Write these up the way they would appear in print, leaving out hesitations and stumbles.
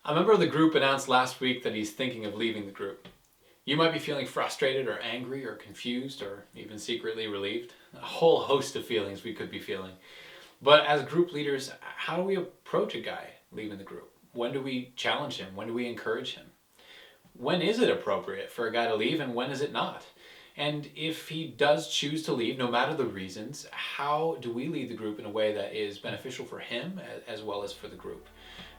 A member of the group announced last week that he's thinking of leaving the group. You might be feeling frustrated or angry or confused or even secretly relieved. A whole host of feelings we could be feeling. But as group leaders, how do we approach a guy leaving the group? When do we challenge him? When do we encourage him? When is it appropriate for a guy to leave and when is it not? And if he does choose to leave, no matter the reasons, how do we lead the group in a way that is beneficial for him as well as for the group?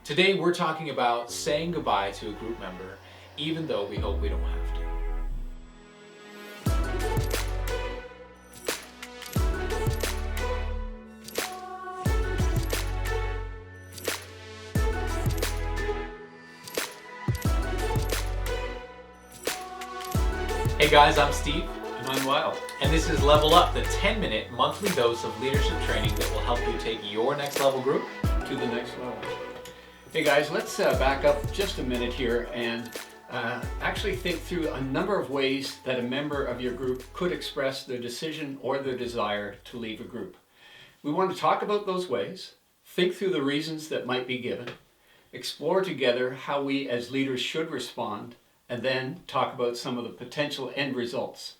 Today we're talking about saying goodbye to a group member, even though we hope we don't have to. Hey guys, I'm Steve. And I'm Lyle. And this is Level Up, the 10-minute monthly dose of leadership training that will help you take your next level group To the next level. Hey guys, let's back up just a minute here and actually think through a number of ways that a member of your group could express their decision or their desire to leave a group. We want to talk about those ways, think through the reasons that might be given, explore together how we as leaders should respond, and then talk about some of the potential end results.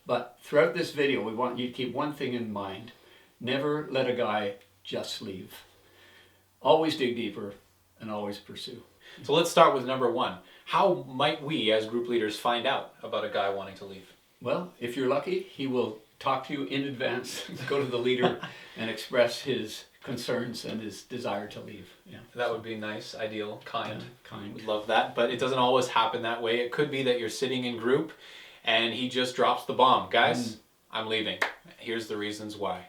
But throughout this video, we want you to keep one thing in mind. Never let a guy just leave. Always dig deeper and always pursue. So let's start with number one. How might we as group leaders find out about a guy wanting to leave? Well, if you're lucky, he will talk to you in advance, go to the leader and express his concerns and his desire to leave. Yeah. That would be nice, ideal, kind. Yeah, kind. We'd love that, but it doesn't always happen that way. It could be that you're sitting in group and he just drops the bomb. Guys, I'm leaving. Here's the reasons why.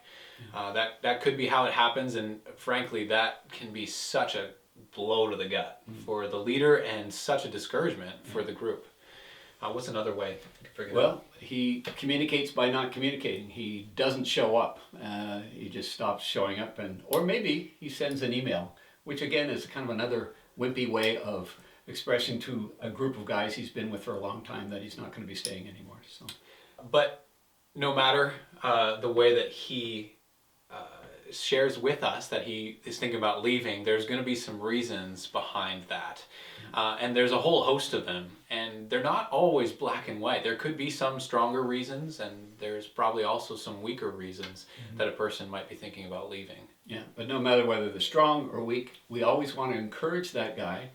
That could be how it happens, and frankly, that can be such a blow to the gut for the leader and such a discouragement for the group. What's another way? Well, he communicates by not communicating. He doesn't show up. He just stops showing up, or maybe he sends an email, which again is kind of another wimpy way of expressing to a group of guys he's been with for a long time that he's not going to be staying anymore. So, but no matter the way that he shares with us that he is thinking about leaving, there's going to be some reasons behind that. And there's a whole host of them, and they're not always black and white. There could be some stronger reasons, and there's probably also some weaker reasons that a person might be thinking about leaving. Yeah, but no matter whether they're strong or weak, we always want to encourage that guy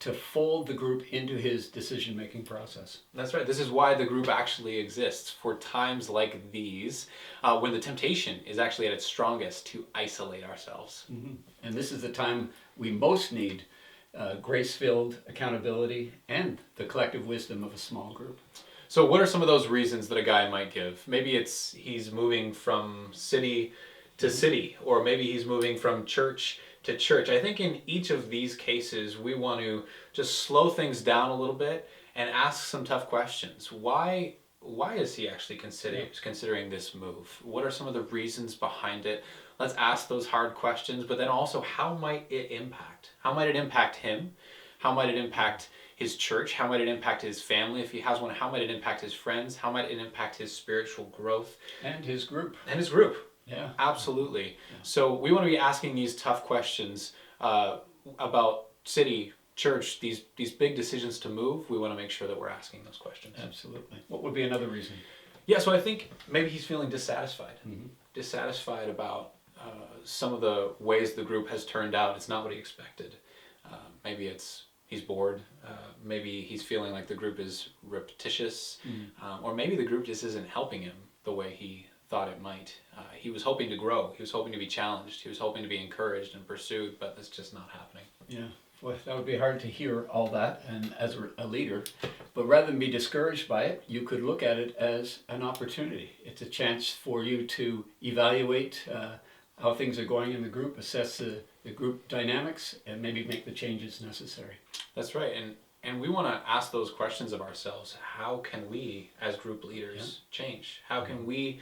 to fold the group into his decision-making process. That's right. This is why the group actually exists, for times like these, when the temptation is actually at its strongest to isolate ourselves. Mm-hmm. And this is the time we most need grace-filled accountability and the collective wisdom of a small group. So what are some of those reasons that a guy might give? Maybe it's he's moving from city to city, or maybe he's moving from church to church. I think in each of these cases, we want to just slow things down a little bit and ask some tough questions. Why is he actually considering this move? What are some of the reasons behind it? Let's ask those hard questions, but then also, how might it impact? How might it impact him? How might it impact his church? How might it impact his family if he has one? How might it impact his friends? How might it impact his spiritual growth? And his group. Yeah, absolutely. Yeah. So we want to be asking these tough questions about city, church, these big decisions to move. We want to make sure that we're asking those questions. Absolutely. What would be another reason? Yeah, so I think maybe he's feeling dissatisfied. Dissatisfied about some of the ways the group has turned out. It's not what he expected. Maybe he's bored. Maybe he's feeling like the group is repetitious. Or maybe the group just isn't helping him the way he thought it might. He was hoping to grow. He was hoping to be challenged. He was hoping to be encouraged and pursued, but that's just not happening. Yeah, well, that would be hard to hear all that, and as a leader. But rather than be discouraged by it, you could look at it as an opportunity. It's a chance for you to evaluate how things are going in the group, assess the group dynamics, and maybe make the changes necessary. That's right, and we want to ask those questions of ourselves. How can we, as group leaders, change? How can we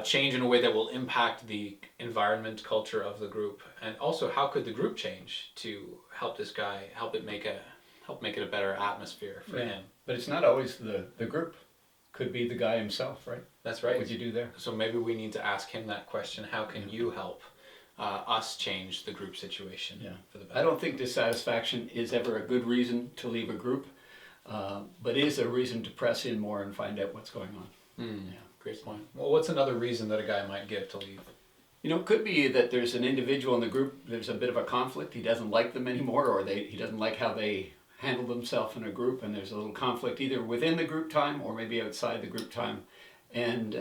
change in a way that will impact the environment, culture of the group? And also, how could the group change to help this guy, help make it a better atmosphere for him? But it's not always the group. Could be the guy himself, right? That's right. What would you do there? So maybe we need to ask him that question. How can you help us change the group situation for the better. I don't think dissatisfaction is ever a good reason to leave a group, but it is a reason to press in more and find out what's going on. Great point. Well, what's another reason that a guy might give to leave? It could be that there's an individual in the group, there's a bit of a conflict, he doesn't like them anymore, or he doesn't like how they handle themselves in a group, and there's a little conflict either within the group time or maybe outside the group time. And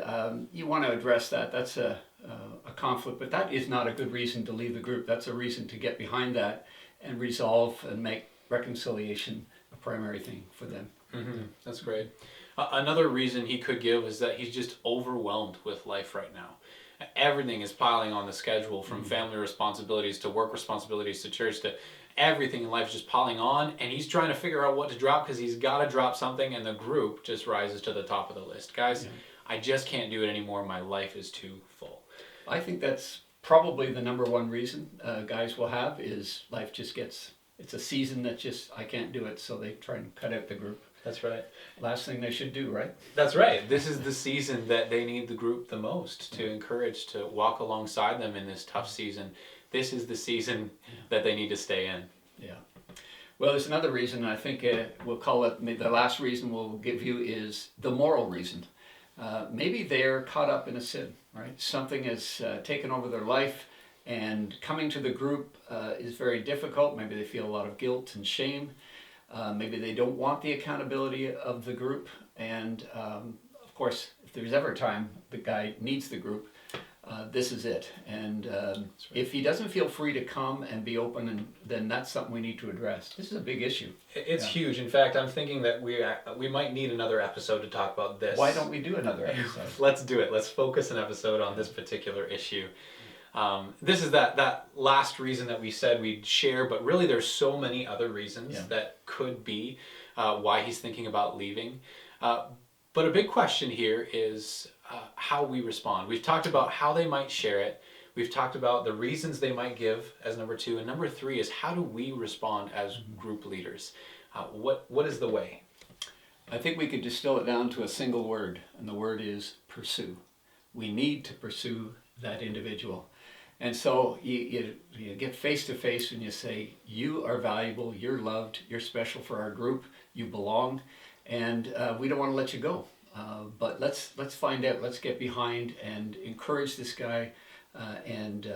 you want to address that. That's a conflict, but that is not a good reason to leave the group. That's a reason to get behind that and resolve and make reconciliation a primary thing for them. That's great. Another reason he could give is that he's just overwhelmed with life right now. Everything is piling on the schedule, from family responsibilities to work responsibilities to church to everything in life is just piling on, and he's trying to figure out what to drop because he's got to drop something, and the group just rises to the top of the list. Guys, I just can't do it anymore. My life is too full. I think that's probably the number one reason guys will have is life just gets, it's a season that just, I can't do it, so they try and cut out the group. That's right. Last thing they should do, right? That's right. This is the season that they need the group the most to encourage, to walk alongside them in this tough season. This is the season that they need to stay in. Yeah. Well, there's another reason. I think we'll call it, the last reason we'll give you is the moral reason. Maybe they're caught up in a sin, right? Something has taken over their life, and coming to the group is very difficult. Maybe they feel a lot of guilt and shame. Maybe they don't want the accountability of the group. And of course, if there's ever a time the guy needs the group, this is it. And if he doesn't feel free to come and be open, then that's something we need to address. This is a big issue. It's huge. In fact, I'm thinking that we might need another episode to talk about this. Why don't we do another episode? Let's do it. Let's focus an episode on this particular issue. This is that last reason that we said we'd share, but really there's so many other reasons that could be why he's thinking about leaving. But a big question here is how we respond. We've talked about how they might share it. We've talked about the reasons they might give as number 2. And number 3 is how do we respond as group leaders? What is the way? I think we could distill it down to a single word, and the word is pursue. We need to pursue that individual. And so you get face to face and you say, you are valuable, you're loved, you're special for our group, you belong, and we don't want to let you go. But let's find out, let's get behind and encourage this guy and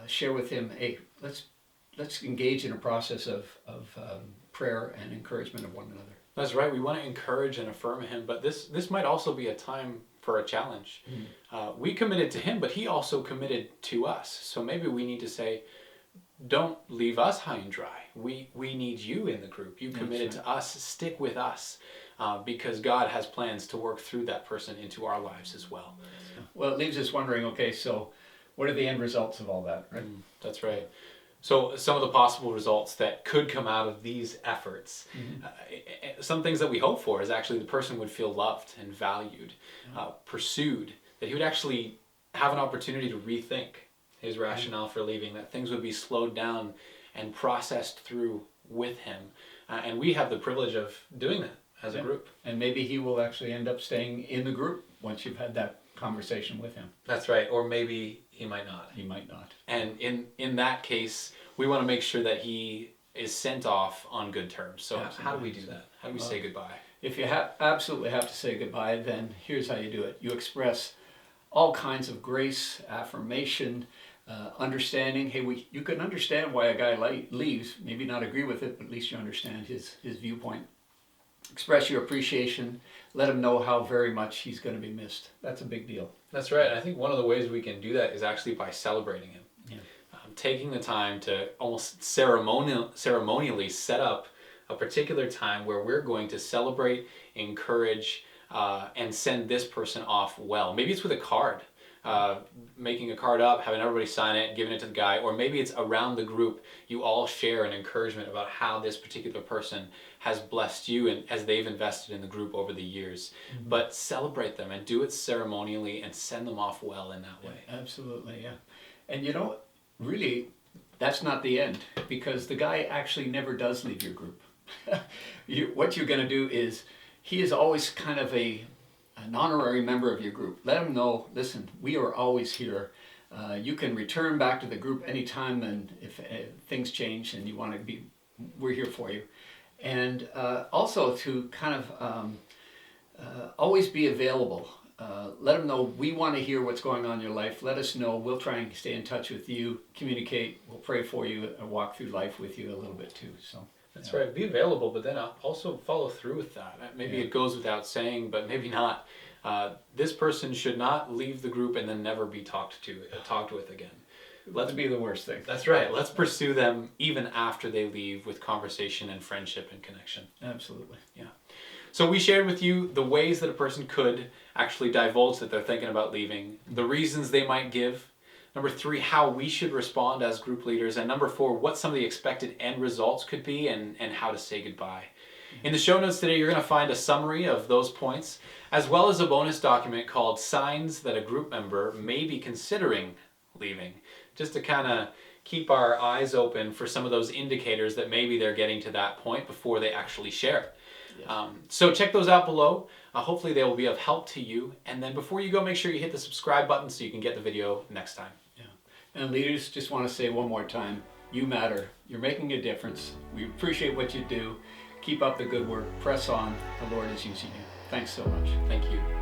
share with him, hey, let's engage in a process of prayer and encouragement of one another. That's right. We want to encourage and affirm him, but this might also be a time for a challenge. We committed to him, but he also committed to us. So maybe we need to say, don't leave us high and dry. We need you in the group. You committed to us. Stick with us because God has plans to work through that person into our lives as well. Well, it leaves us wondering, okay, so what are the end results of all that, right? That's right. So some of the possible results that could come out of these efforts, some things that we hope for is actually the person would feel loved and valued, pursued, that he would actually have an opportunity to rethink his rationale for leaving, that things would be slowed down and processed through with him. And we have the privilege of doing that as a group. And maybe he will actually end up staying in the group once you've had that conversation with him. That's right. Or maybe he might not. He might not. And in that case, we want to make sure that he is sent off on good terms. So how do we do that? How do we say goodbye? If you absolutely have to say goodbye, then here's how you do it. You express all kinds of grace, affirmation, understanding. Hey, you can understand why a guy leaves, maybe not agree with it, but at least you understand his viewpoint. Express your appreciation. Let him know how very much he's going to be missed. That's a big deal. That's right. I think one of the ways we can do that is actually by celebrating him. Yeah. Taking the time to almost ceremonially set up a particular time where we're going to celebrate, encourage, and send this person off well. Maybe it's with a card. Making a card up, having everybody sign it, giving it to the guy, or maybe it's around the group, you all share an encouragement about how this particular person has blessed you and as they've invested in the group over the years. But celebrate them and do it ceremonially and send them off well in that way. Absolutely, yeah. And really, that's not the end, because the guy actually never does leave your group. What you're going to do is, he is always kind of an honorary member of your group. Let him know, listen, we are always here. You can return back to the group anytime, and if things change and you want to be, we're here for you. And also to kind of always be available. Let them know we want to hear what's going on in your life. Let us know. We'll try and stay in touch with you, communicate. We'll pray for you and walk through life with you a little bit too. So that's right. Be available, but then also follow through with that. Maybe it goes without saying, but maybe not. This person should not leave the group and then never be talked with again. Let's be the worst thing. That's right. Let's pursue them even after they leave with conversation and friendship and connection. Absolutely. Yeah. So we shared with you the ways that a person could actually divulge that they're thinking about leaving, the reasons they might give. Number 3, how we should respond as group leaders. And number 4, what some of the expected end results could be and how to say goodbye. In the show notes today, you're going to find a summary of those points, as well as a bonus document called Signs That a Group Member May Be Considering Leaving, just to kind of keep our eyes open for some of those indicators that maybe they're getting to that point before they actually share. Yes. So check those out below. Hopefully they will be of help to you. And then before you go, make sure you hit the subscribe button so you can get the video next time. Yeah. And leaders, just want to say one more time, you matter. You're making a difference. We appreciate what you do. Keep up the good work. Press on. The Lord is using you. Thanks so much. Thank you.